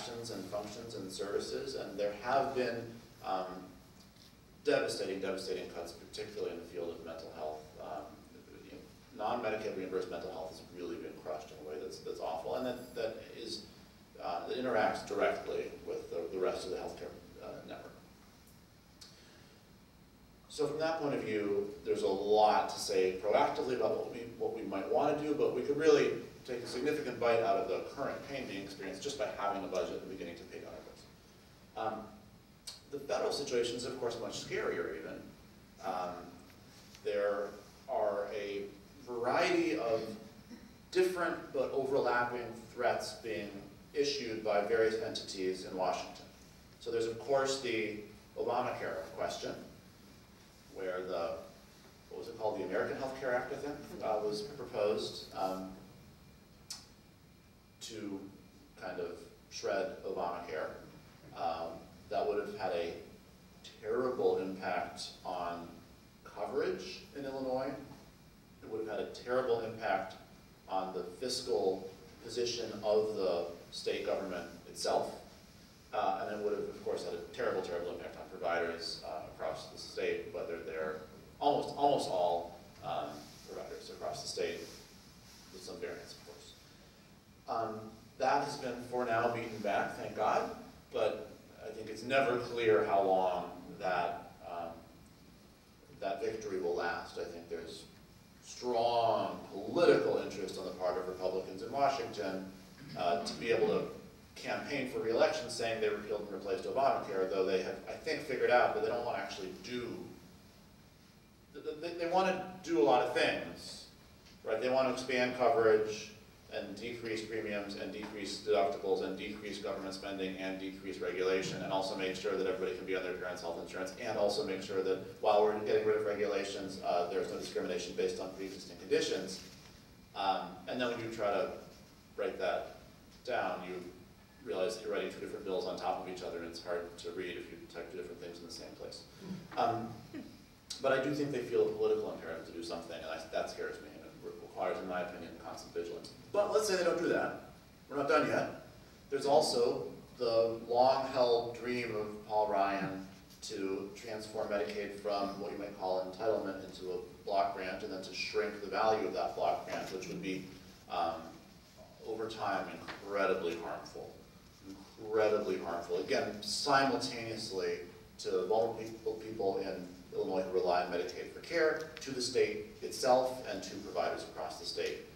actions and functions and services, and there have been devastating cuts, particularly in the field of mental health. Non-Medicaid reimbursed mental health has really been crushed in a way that's awful, and that interacts directly with the rest of the healthcare network. So from that point of view, there's a lot to say proactively about what we might want to do, but we could really take a significant bite out of the current pain being experienced just by having a budget and beginning to pay down our bills. The federal situation is, of course, much scarier even. There are a variety of different but overlapping threats being issued by various entities in Washington. So there's, of course, the Obamacare question, where what was it called, the American Health Care Act, I think, was proposed to kind of shred Obamacare. That would have had a terrible impact on coverage in Illinois. It would have had a terrible impact on the fiscal position of the state government itself. And it would have, of course, had a terrible impact on providers across the state, whether they're almost all providers across the state, with some variance, of course. That has been, for now, beaten back, thank God, but I think it's never clear how long that victory will last. I think there's strong political interest on the part of Republicans in Washington to be able to campaign for re-election saying they repealed and replaced Obamacare, though they have, I think, figured out that they don't want to actually do, they want to do a lot of things, right? They want to expand coverage and decrease premiums and decrease deductibles and decrease government spending and decrease regulation, and also make sure that everybody can be on their parents' health insurance, and also make sure that while we're getting rid of regulations, there's no discrimination based on pre-existing conditions. And then when you try to break that down, you realize that you're writing two different bills on top of each other, and it's hard to read if you type two different things in the same place. But I do think they feel a political imperative to do something, and that scares me, and it requires, in my opinion, constant vigilance. But let's say they don't do that. We're not done yet. There's also the long-held dream of Paul Ryan to transform Medicaid from what you might call entitlement into a block grant, and then to shrink the value of that block grant, which would be, over time, incredibly harmful. Incredibly harmful. Again, simultaneously to vulnerable people in Illinois who rely on Medicaid for care, to the state itself, and to providers across the state.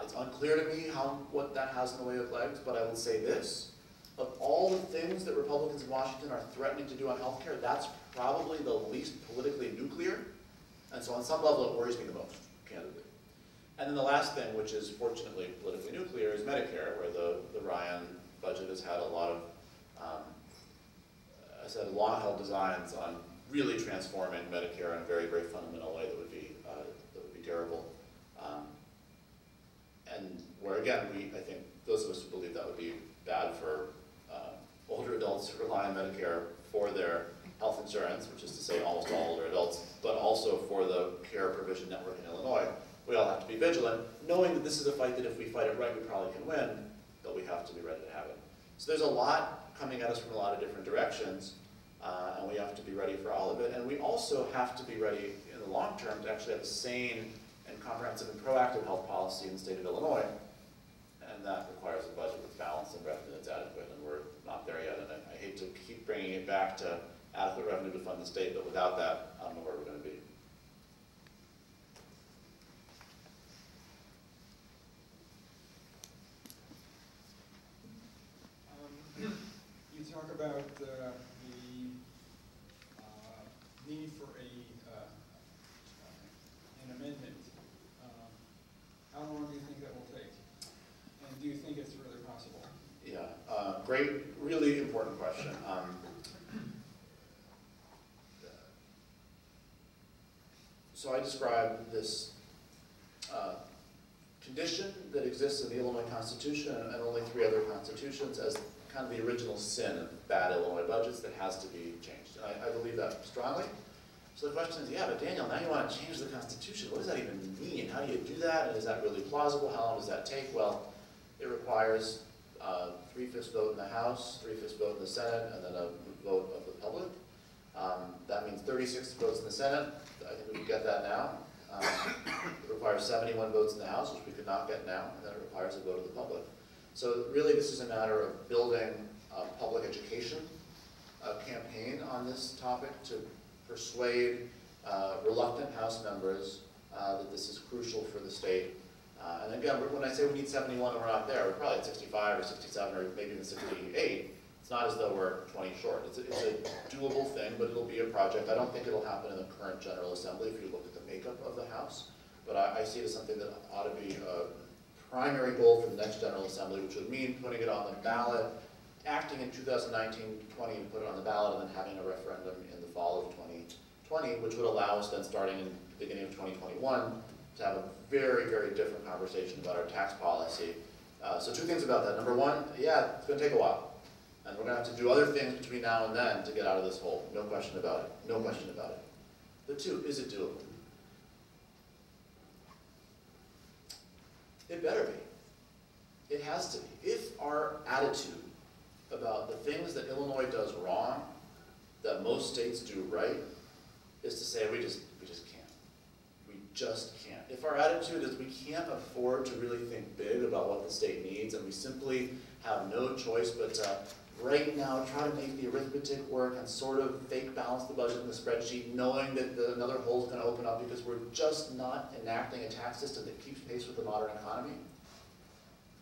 It's unclear to me what that has in the way of legs, but I would say this. Of all the things that Republicans in Washington are threatening to do on healthcare, that's probably the least politically nuclear. And so on some level, it worries me the most, candidly. And then the last thing, which is fortunately politically nuclear, is Medicare, where the Ryan budget has had a lot of, long-held designs on really transforming Medicare in a very, very fundamental way that would be terrible. And where, again, I think those of us who believe that would be bad for older adults who rely on Medicare for their health insurance, which is to say almost all older adults, but also for the care provision network in Illinois, we all have to be vigilant, knowing that this is a fight that if we fight it right, we probably can win, but we have to be ready to have it. So there's a lot coming at us from a lot of different directions, and we have to be ready for all of it. And we also have to be ready in the long term to actually have a sane and comprehensive and proactive health policy in the state of Illinois, and that requires a budget that's balanced and revenue that's adequate, and we're not there yet. And I hate to keep bringing it back to adequate revenue to fund the state, but without that, I don't know where we're going to be. You talk about the need for an amendment. How long do you think that will take? And do you think it's really possible? Yeah, great, really important question. So I described this condition that exists in the Illinois Constitution and only 3 other constitutions as kind of the original sin of bad Illinois budgets that has to be changed. And I believe that strongly. So the question is, yeah, but Daniel, now you want to change the Constitution. What does that even mean? How do you do that? And is that really plausible? How long does that take? Well, it requires 3/5 vote in the House, 3/5 vote in the Senate, and then a vote of the public. That means 36 votes in the Senate. I think we can get that now. It requires 71 votes in the House, which we could not get now, and then it requires a vote of the public. So really this is a matter of building a public education campaign on this topic to persuade reluctant House members that this is crucial for the state. And again, when I say we need 71 and we're not there, we're probably at 65 or 67 or maybe even 68. It's not as though we're 20 short. It's a doable thing, but it'll be a project. I don't think it'll happen in the current General Assembly if you look at the makeup of the House. But I see it as something that ought to be a primary goal for the next General Assembly, which would mean putting it on the ballot, acting in 2019-20 and put it on the ballot, and then having a referendum in the fall of 2020, which would allow us then starting in the beginning of 2021 to have a very, very different conversation about our tax policy. So two things about that. Number one, yeah, it's going to take a while. And we're going to have to do other things between now and then to get out of this hole. No question about it. No question about it. But two, is it doable? It better be. It has to be. If our attitude about the things that Illinois does wrong, that most states do right, is to say we just can't. We just can't. If our attitude is we can't afford to really think big about what the state needs, and we simply have no choice but to right now try to make the arithmetic work and sort of fake balance the budget in the spreadsheet, knowing that another hole is going to open up because we're just not enacting a tax system that keeps pace with the modern economy.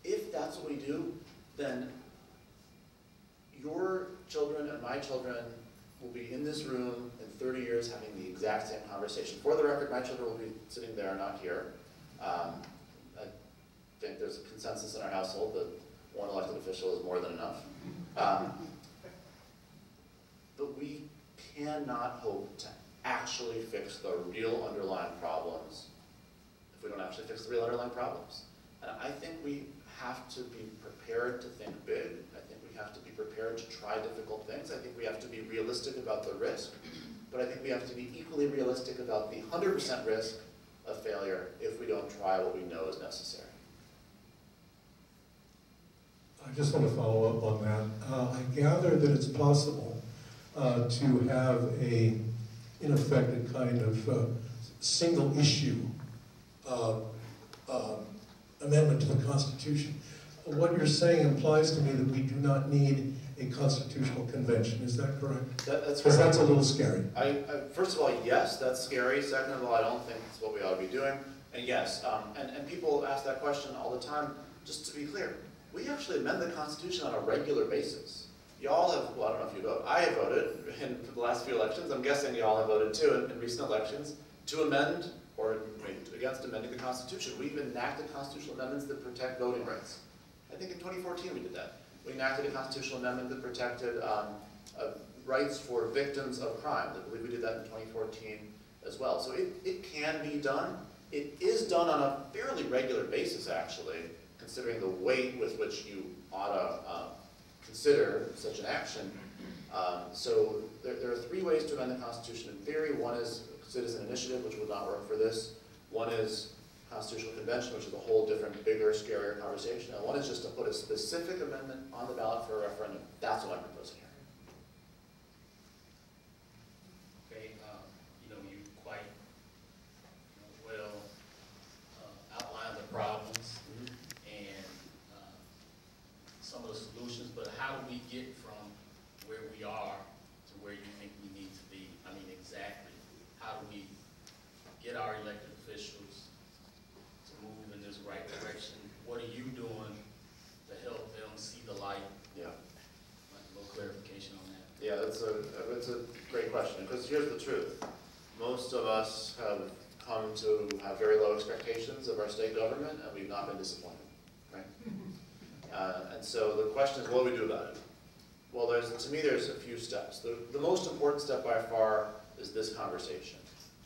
If that's what we do, then your children and my children will be in this room in 30 years having the exact same conversation. For the record, my children will be sitting there, not here. I think there's a consensus in our household that one elected official is more than enough. But we cannot hope to actually fix the real underlying problems if we don't actually fix the real underlying problems. And I think we have to be prepared to think big. I think we have to be prepared to try difficult things. I think we have to be realistic about the risk. But I think we have to be equally realistic about the 100% risk of failure if we don't try what we know is necessary. I just want to follow up on that. I gather that it's possible to have in effect, a kind of single issue amendment to the Constitution. What you're saying implies to me that we do not need a constitutional convention. Is that correct? That's because that's a little scary. First of all, yes, that's scary. Second of all, I don't think it's what we ought to be doing. And yes, and people ask that question all the time. Just to be clear, we actually amend the Constitution on a regular basis. Y'all have, well, I don't know if you vote. I have voted in the last few elections. I'm guessing y'all have voted too in recent elections to amend or against amending the Constitution. We've enacted constitutional amendments that protect voting rights. I think in 2014 we did that. We enacted a constitutional amendment that protected rights for victims of crime. I believe we did that in 2014 as well. So it can be done. It is done on a fairly regular basis, actually, considering the weight with which you ought to consider such an action. So there are three ways to amend the Constitution in theory. One is citizen initiative, which would not work for this. One is constitutional convention, which is a whole different, bigger, scarier conversation. And one is just to put a specific amendment on the ballot for a referendum. That's what I'm proposing here. Okay, you quite well outlined the problems and some of the solutions, but how do we get from where we are to where you think we need to be? I mean, exactly. How do we get our elected officials to move in this right direction? What are you doing to help them see the light? Yeah. Like a little clarification on that. Yeah, that's a great question, because here's the truth. Most of us have come to have very low expectations of our state government, and we've not been disappointed, right? And so the question is, what do we do about it? Well, to me, there's a few steps. The most important step by far is this conversation,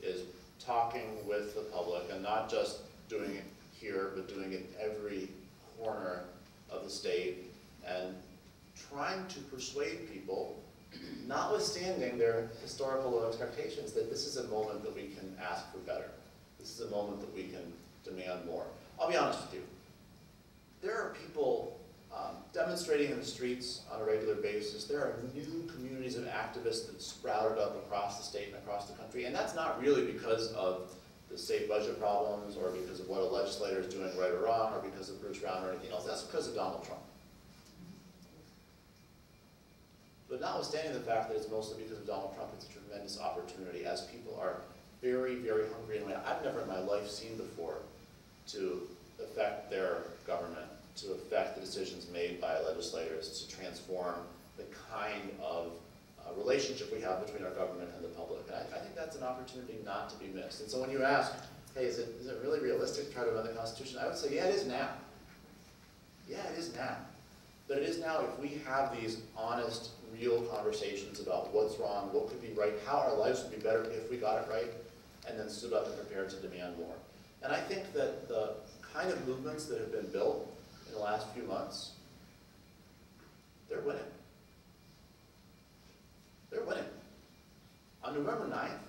is talking with the public, and not just doing it here, but doing it in every corner of the state, and trying to persuade people, notwithstanding their historical low expectations, that this is a moment that we can ask for better. This is a moment that we can demand more. I'll be honest with you. There are people demonstrating in the streets on a regular basis. There are new communities of activists that sprouted up across the state and across the country, and that's not really because of the state budget problems or because of what a legislator is doing right or wrong or because of Bruce Brown or anything else. That's because of Donald Trump. But notwithstanding the fact that it's mostly because of Donald Trump, it's a tremendous opportunity as people are very, very hungry in a way I've never in my life seen before to affect their government, to affect the decisions made by legislators, to transform the kind of relationship we have between our government and the public. And I think that's an opportunity not to be missed. And so when you ask, hey, is it really realistic to try to amend the Constitution? I would say, yeah, it is now. Yeah, it is now. But it is now if we have these honest, real conversations about what's wrong, what could be right, how our lives would be better if we got it right, and then stood up and prepared to demand more. And I think that the kind of movements that have been built in the last few months, they're winning. They're winning. On November 9th,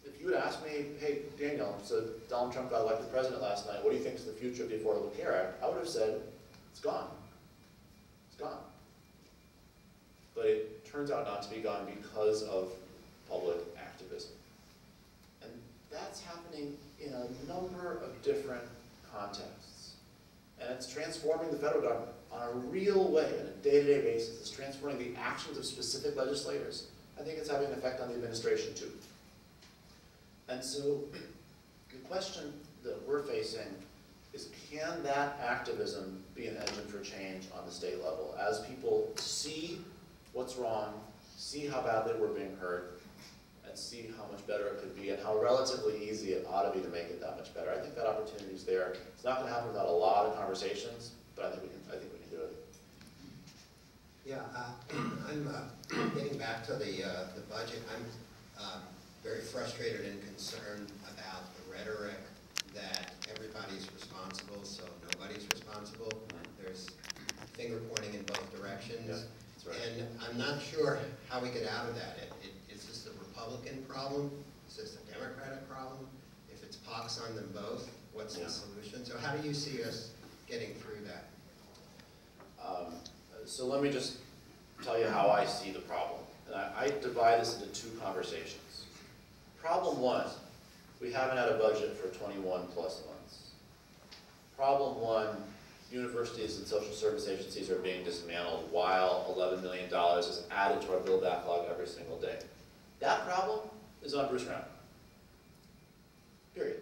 if you had asked me, hey, Daniel, so Donald Trump got elected president last night, what do you think is the future of the Affordable Care Act? I would have said, it's gone. It's gone. But it turns out not to be gone because of public activism. And that's happening in a number of different contexts. And it's transforming the federal government on a real way, on a day-to-day basis. It's transforming the actions of specific legislators. I think it's having an effect on the administration too. And so the question that we're facing is, can that activism be an engine for change on the state level as people see what's wrong, see how badly we're being hurt, and see how much better it could be and how relatively easy it ought to be to make it that much better. I think that opportunity is there. It's not going to happen without a lot of conversations, but I think we can do it. Yeah, I'm getting back to the budget. I'm very frustrated and concerned about the rhetoric that everybody's responsible, so nobody's responsible. There's finger pointing in both directions. Yeah, that's right. And I'm not sure how we get out of that. Is this a Republican problem? Is this a Democratic problem? If it's pox on them both, what's the solution? So how do you see us getting through that? So let me just tell you how I see the problem. And I divide this into two conversations. Problem one, we haven't had a budget for 21 plus months. Problem one, universities and social service agencies are being dismantled while $11 million is added to our bill backlog every single day. That problem is on Bruce Brown. Period.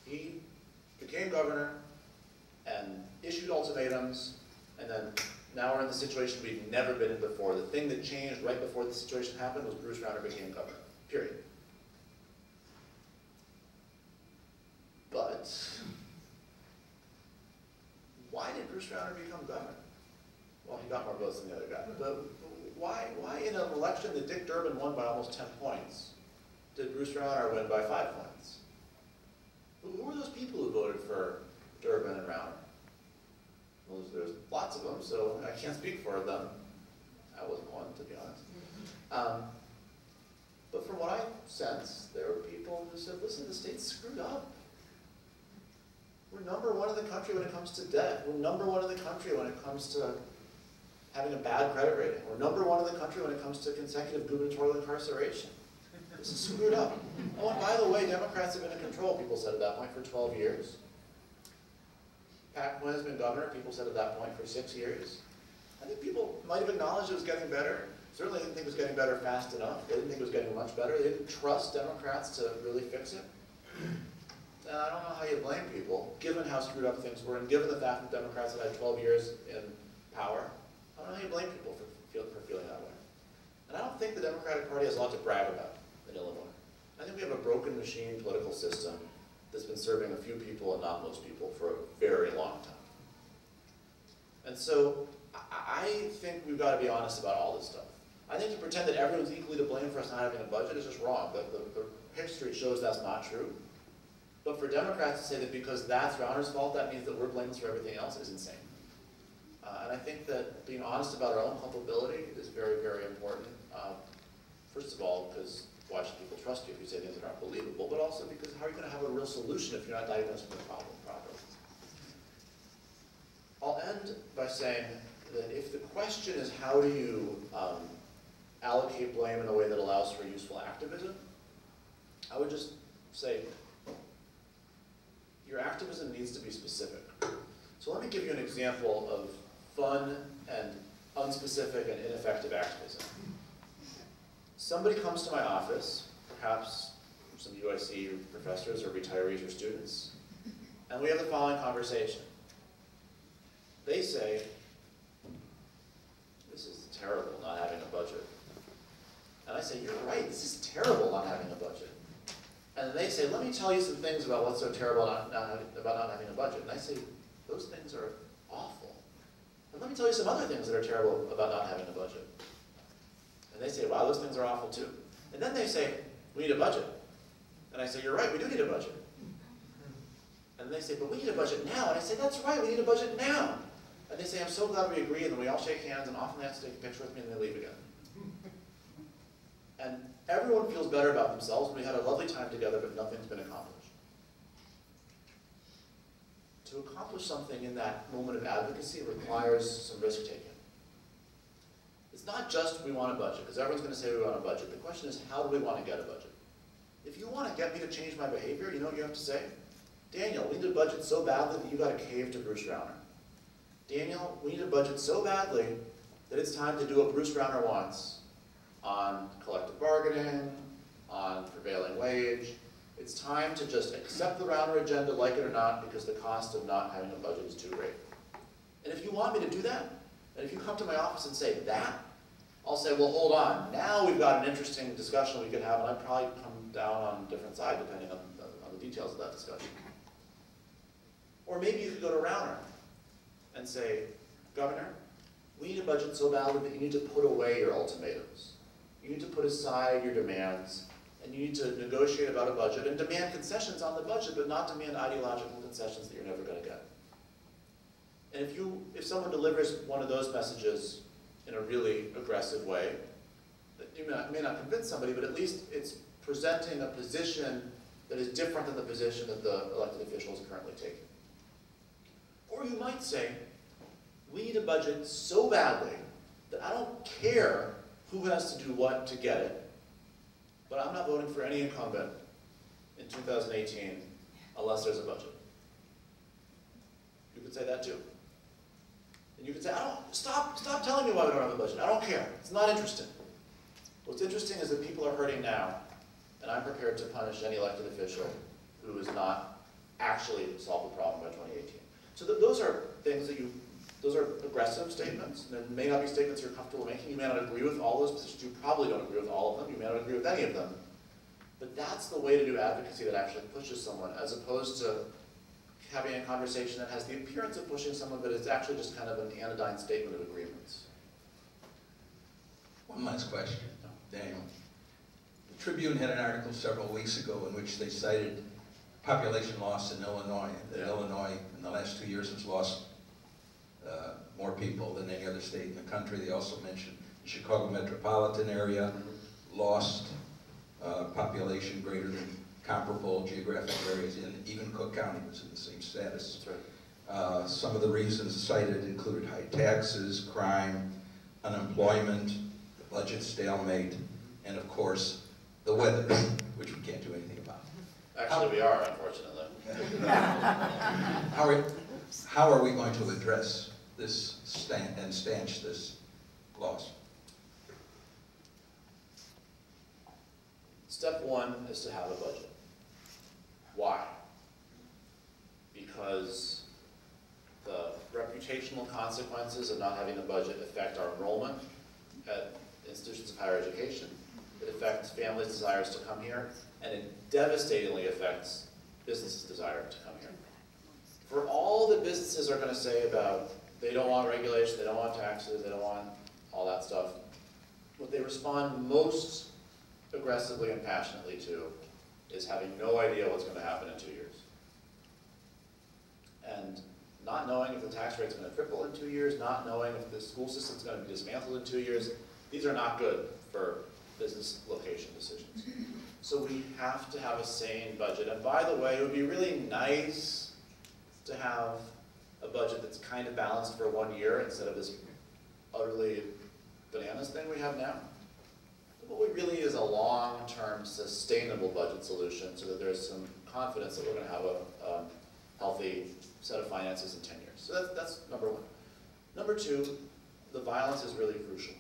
He became governor and issued ultimatums, and then now we're in the situation we've never been in before. The thing that changed right before the situation happened was Bruce Brown became governor. Period. But why did Bruce Brown become governor? Well, he got more votes than the other guy. But why in an election that Dick Durbin won by almost 10 points, did Bruce Brown win by 5 points? Who were those people who voted for Durbin and Rauner? Well, there's lots of them, so I can't speak for them. I wasn't one, to be honest. But from what I sense, there were people who said, listen, the state's screwed up. We're number one in the country when it comes to debt. We're number one in the country when it comes to having a bad credit rating. We're number one in the country when it comes to consecutive gubernatorial incarceration. This is screwed up. Oh, and by the way, Democrats have been in control, people said at that point, for 12 years. Pat Quinn has been governor, people said at that point, for 6 years. I think people might have acknowledged it was getting better. Certainly didn't think it was getting better fast enough. They didn't think it was getting much better. They didn't trust Democrats to really fix it. And I don't know how you blame people, given how screwed up things were, and given the fact that Democrats have had 12 years in power. I don't know how you blame people for feeling that way. And I don't think the Democratic Party has a lot to brag about in Illinois. I think we have a broken machine political system that's been serving a few people and not most people for a very long time. And so I think we've got to be honest about all this stuff. I think to pretend that everyone's equally to blame for us not having a budget is just wrong. The history shows that's not true. But for Democrats to say that because that's Rauner's fault, that means that we're blameless for everything else is insane. And I think that being honest about our own culpability is very, very important. First of all, because why should people trust you if you say things that aren't believable? But also because how are you going to have a real solution if you're not diagnosing the problem properly? by saying that if the question is how do you allocate blame in a way that allows for useful activism, I would just say your activism needs to be specific. So let me give you an example of fun and unspecific and ineffective activism. Somebody comes to my office, perhaps some UIC professors or retirees or students, and we have the following conversation. They say, this is terrible not having a budget. And I say, you're right, this is terrible not having a budget. And then they say, let me tell you some things about what's so terrible about not having a budget. And I say, those things are awful. And let me tell you some other things that are terrible about not having a budget. And they say, wow, those things are awful too. And then they say, we need a budget. And I say, you're right, we do need a budget. And they say, but we need a budget now. And I say, that's right, we need a budget now. And they say, I'm so glad we agree, and then we all shake hands, and often they have to take a picture with me, and they leave again. And everyone feels better about themselves. We had a lovely time together, but nothing's been accomplished. To accomplish something in that moment of advocacy requires some risk-taking. It's not just we want a budget, because everyone's going to say we want a budget. The question is, how do we want to get a budget? If you want to get me to change my behavior, you know what you have to say? Daniel, we need a budget so badly that you got to cave to Bruce Rauner. Daniel, we need a budget so badly that it's time to do what Bruce Rauner wants on collective bargaining, on prevailing wage. It's time to just accept the Rauner agenda, like it or not, because the cost of not having a budget is too great. And if you want me to do that, and if you come to my office and say that, I'll say, well, hold on. Now we've got an interesting discussion we could have, and I'd probably come down on a different side depending on the details of that discussion. Or maybe you could go to Rauner and say, Governor, we need a budget so badly that you need to put away your ultimatums. You need to put aside your demands, and you need to negotiate about a budget and demand concessions on the budget, but not demand ideological concessions that you're never going to get. And if someone delivers one of those messages in a really aggressive way, you may not convince somebody, but at least it's presenting a position that is different than the position that the elected officials are currently taking. Or you might say, we need a budget so badly that I don't care who has to do what to get it, but I'm not voting for any incumbent in 2018 unless there's a budget. You could say that too. And you could say, stop telling me why we don't have a budget. I don't care. It's not interesting. What's interesting is that people are hurting now, and I'm prepared to punish any elected official who has not actually solved the problem by 2018. So those are things that those are aggressive statements. There may not be statements you're comfortable making. You may not agree with all those positions. You probably don't agree with all of them. You may not agree with any of them. But that's the way to do advocacy that actually pushes someone, as opposed to having a conversation that has the appearance of pushing someone, but it's actually just kind of an anodyne statement of agreements. One last question, Daniel. The Tribune had an article several weeks ago in which they cited population loss in Illinois. That Illinois, in the last 2 years, has lost more people than any other state in the country. They also mentioned the Chicago metropolitan area lost population greater than comparable geographic areas, and even Cook County was in the same status. That's right. Some of the reasons cited included high taxes, crime, unemployment, the budget stalemate, and of course, the weather, which we can't do anything about. Actually, we are, unfortunately. How are we going to address this and stanch this loss? Step one is to have a budget. Why? Because the reputational consequences of not having a budget affect our enrollment at institutions of higher education. It affects families' desires to come here, and it devastatingly affects businesses' desire to come here. For all that businesses are going to say about they don't want regulation, they don't want taxes, they don't want all that stuff, what they respond most aggressively and passionately to is having no idea what's going to happen in 2 years. And not knowing if the tax rate's going to triple in 2 years, not knowing if the school system's going to be dismantled in 2 years, these are not good for business location decisions. So we have to have a sane budget. And by the way, it would be really nice to have a budget that's kind of balanced for 1 year instead of this utterly bananas thing we have now. What we really need is a long-term sustainable budget solution so that there's some confidence that we're going to have a healthy set of finances in 10 years. So that's number one. Number two, the violence is really crucial.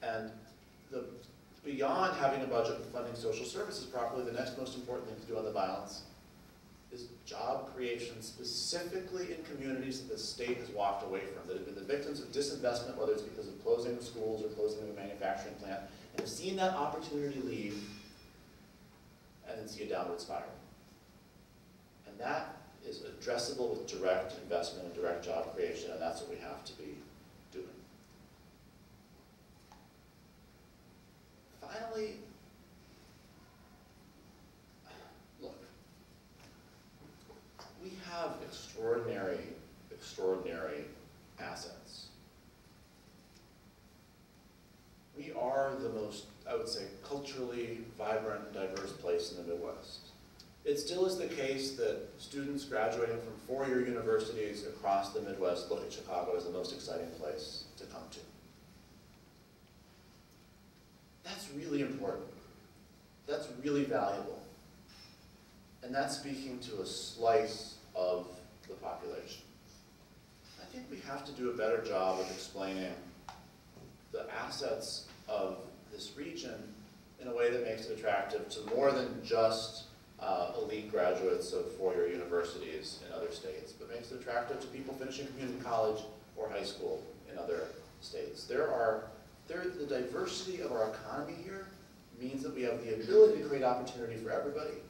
And beyond having a budget for funding social services properly, the next most important thing to do on the violence is job creation specifically in communities that the state has walked away from, that have been the victims of disinvestment, whether it's because of closing of schools or closing of a manufacturing plant, and have seen that opportunity leave and then see a downward spiral. And that is addressable with direct investment and direct job creation, and that's what we have to be doing. Finally, look, we have extraordinary assets. We are the most, I would say, culturally vibrant and diverse place in the Midwest. It still is the case that students graduating from four-year universities across the Midwest look at Chicago as the most exciting place to come to. That's really important. That's really valuable. And that's speaking to a slice of the population. I think we have to do a better job of explaining the assets of this region in a way that makes it attractive to more than just elite graduates of four-year universities in other states, but makes it attractive to people finishing community college or high school in other states. The diversity of our economy here means that we have the ability to create opportunity for everybody.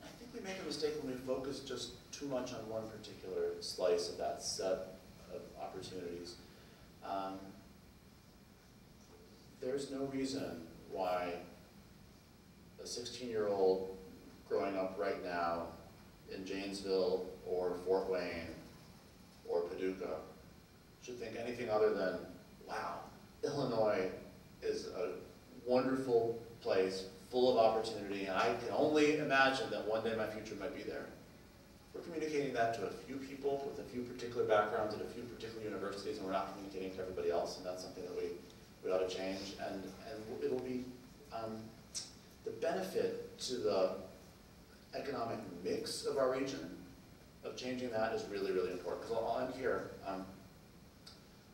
I think we make a mistake when we focus just too much on one particular slice of that set of opportunities. There's no reason why a 16-year-old growing up right now in Janesville or Fort Wayne or Paducah should think anything other than, wow, Illinois is a wonderful place full of opportunity, and I can only imagine that one day my future might be there. We're communicating that to a few people with a few particular backgrounds at a few particular universities, and we're not communicating to everybody else, and that's something that we ought to change. And it'll be the benefit to the economic mix of our region of changing that is really, really important. Because I'll end here.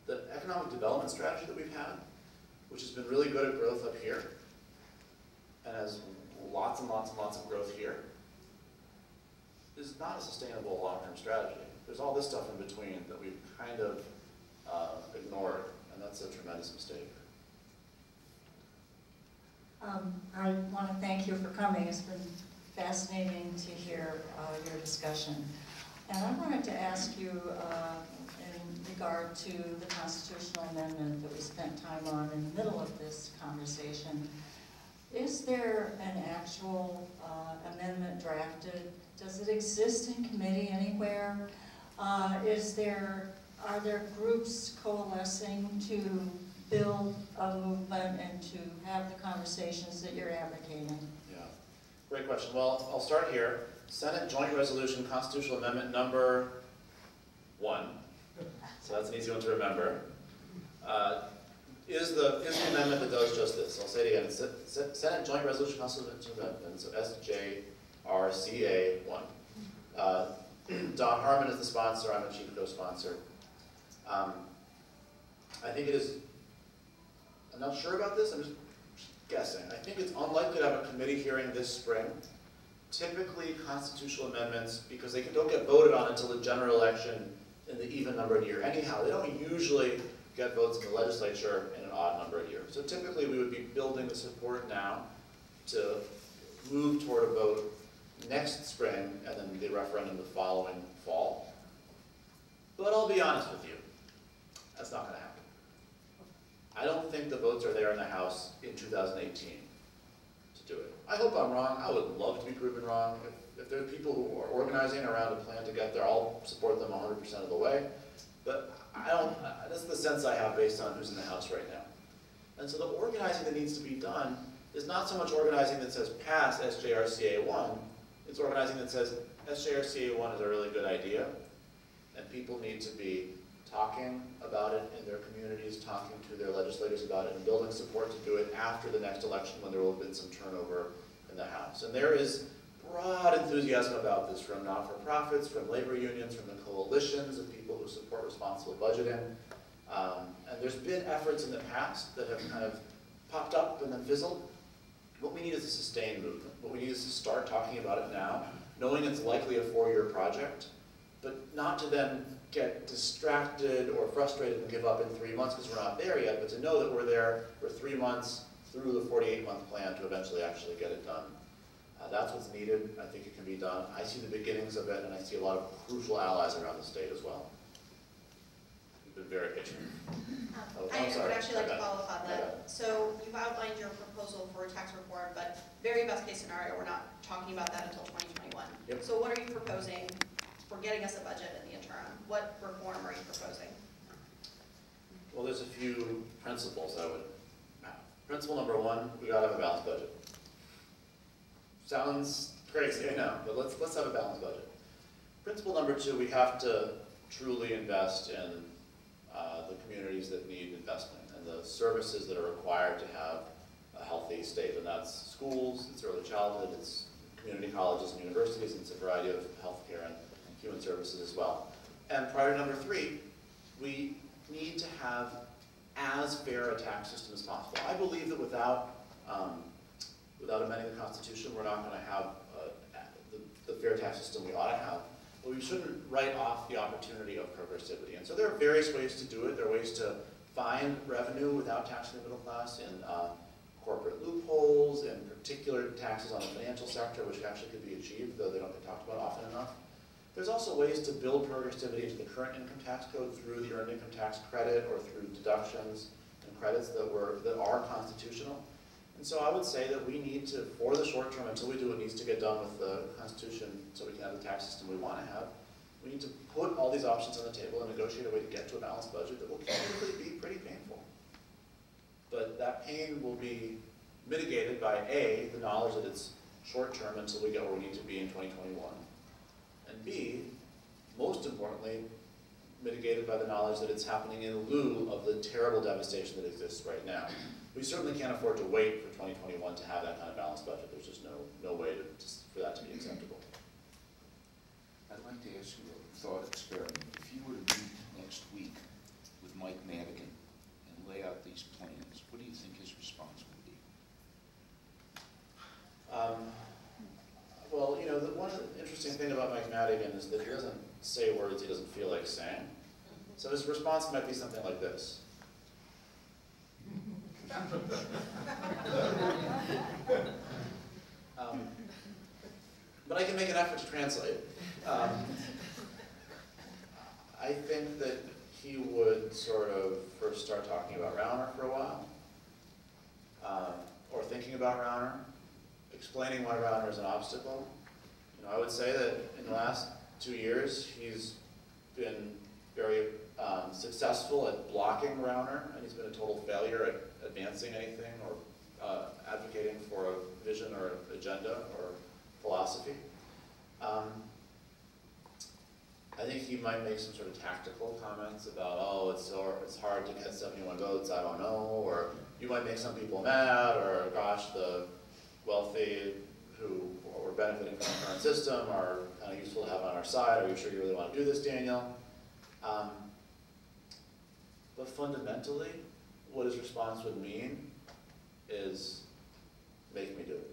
The economic development strategy that we've had, which has been really good at growth up here, and has lots and lots and lots of growth here, is not a sustainable long-term strategy. There's all this stuff in between that we've kind of ignored, and that's a tremendous mistake. I want to thank you for coming. It's been fascinating to hear your discussion. And I wanted to ask you in regard to the constitutional amendment that we spent time on in the middle of this conversation. Is there an actual amendment drafted? Does it exist in committee anywhere? Are there groups coalescing to build a movement and to have the conversations that you're advocating? Yeah, great question. Well, I'll start here. Senate Joint Resolution Constitutional Amendment number 1. So that's an easy one to remember. Is the amendment that does just this. I'll say it again. It's Senate Joint Resolution Constitutional Amendment, so SJRCA 1. Don Harmon is the sponsor. I'm the chief co-sponsor. I think it is, I'm not sure about this, I'm just guessing. I think it's unlikely to have a committee hearing this spring. Typically, constitutional amendments, because they don't get voted on until the general election in the even-numbered year. Anyhow, they don't usually get votes in the legislature in an odd-numbered year. So typically, we would be building the support now to move toward a vote next spring and then the referendum the following fall. But I'll be honest with you, that's not going to happen. I don't think the votes are there in the House in 2018 to do it. I hope I'm wrong. I would love to be proven wrong. If there are people who are organizing around a plan to get there, I'll support them 100% of the way. But that's the sense I have based on who's in the House right now. And so the organizing that needs to be done is not so much organizing that says pass SJRCA 1, it's organizing that says SJRCA 1 is a really good idea, And people need to be talking about it in their communities, talking to their legislators about it, and building support to do it after the next election when there will have been some turnover in the House. And there is broad enthusiasm about this from not-for-profits, from labor unions, from the coalitions of people who support responsible budgeting. And there's been efforts in the past that have kind of popped up and then fizzled. What we need is a sustained movement. What we need is to start talking about it now, knowing it's likely a 4-year project, but not to then get distracted or frustrated and give up in 3 months because we're not there yet, but to know that we're there for 3 months through the 48-month plan to eventually actually get it done. That's what's needed. I think it can be done. I see the beginnings of it, and I see a lot of crucial allies around the state as well. We've been very patient. I would actually like to follow up on that. So you've outlined your proposal for tax reform, but very best case scenario, we're not talking about that until 2021. Yep. So what are you proposing for getting us a budget in the interim? What reform are you proposing? Well, there's a few principles I would have. Principle number 1, we gotta have a balanced budget. Sounds crazy, I know, but let's have a balanced budget. Principle number 2, we have to truly invest in the communities that need investment and the services that are required to have a healthy state, and that's schools, it's early childhood, it's community colleges and universities, and it's a variety of healthcare and human services as well. And priority number 3, we need to have as fair a tax system as possible. I believe that without amending the Constitution, we're not going to have the fair tax system we ought to have. But we shouldn't write off the opportunity of progressivity. And so there are various ways to do it. There are ways to find revenue without taxing the middle class in corporate loopholes, in particular taxes on the financial sector, which actually could be achieved, though they don't get talked about often enough. There's also ways to build progressivity into the current income tax code through the earned income tax credit or through deductions and credits that are constitutional. And so I would say that we need to, for the short term, until we do what needs to get done with the Constitution so we can have the tax system we want to have, we need to put all these options on the table and negotiate a way to get to a balanced budget that will candidly be pretty painful. But that pain will be mitigated by A, the knowledge that it's short term until we get where we need to be in 2021, and B, most importantly, mitigated by the knowledge that it's happening in lieu of the terrible devastation that exists right now. We certainly can't afford to wait for 2021 to have that kind of balanced budget. There's just no way for that to be acceptable. I'd like to ask you a thought experiment. If you were to meet next week with Mike Madigan and lay out these plans, what do you think his response would be? Well, you know, one interesting thing about Mike Madigan is that he doesn't say words he doesn't feel like saying. So his response might be something like this. But I can make an effort to translate. I think that he would sort of first start talking about Rauner for a while, or thinking about Rauner, explaining why Rauner is an obstacle. You know, I would say that in the last 2 years, he's been very successful at blocking Rauner, and he's been a total failure at advancing anything or advocating for a vision or an agenda or philosophy. I think he might make some sort of tactical comments about, oh, it's hard to get 71 votes, I don't know, or you might make some people mad, or gosh, the wealthy who are benefiting from the current system are kind of useful to have on our side. Are you sure you really want to do this, Daniel? But fundamentally, what his response would mean is, make me do it.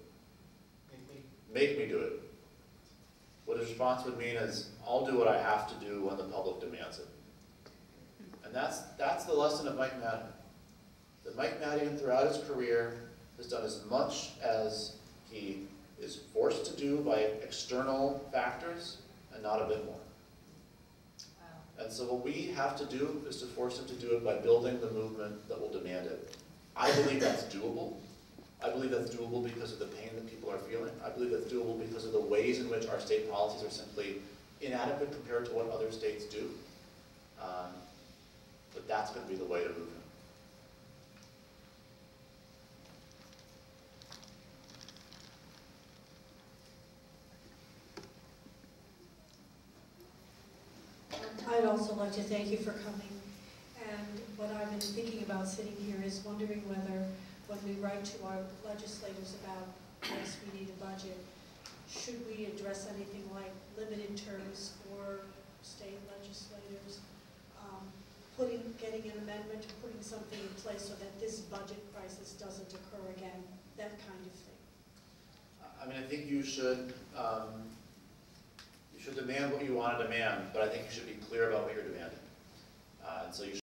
Make me do it. What his response would mean is, I'll do what I have to do when the public demands it. And that's the lesson of Mike Madigan. That Mike Madigan, throughout his career, has done as much as he is forced to do by external factors, and not a bit more. And so what we have to do is to force him to do it by building the movement that will demand it. I believe that's doable. I believe that's doable because of the pain that people are feeling. I believe that's doable because of the ways in which our state policies are simply inadequate compared to what other states do. But that's going to be the way to move it. I like to thank you for coming. And what I've been thinking about sitting here is wondering whether, when we write to our legislators about, yes, we need a budget, should we address anything like limited terms for state legislators? Getting an amendment, putting something in place so that this budget crisis doesn't occur again, that kind of thing. I mean, I think you should demand what you want to demand, but I think you should be clear about what you're demanding. And so you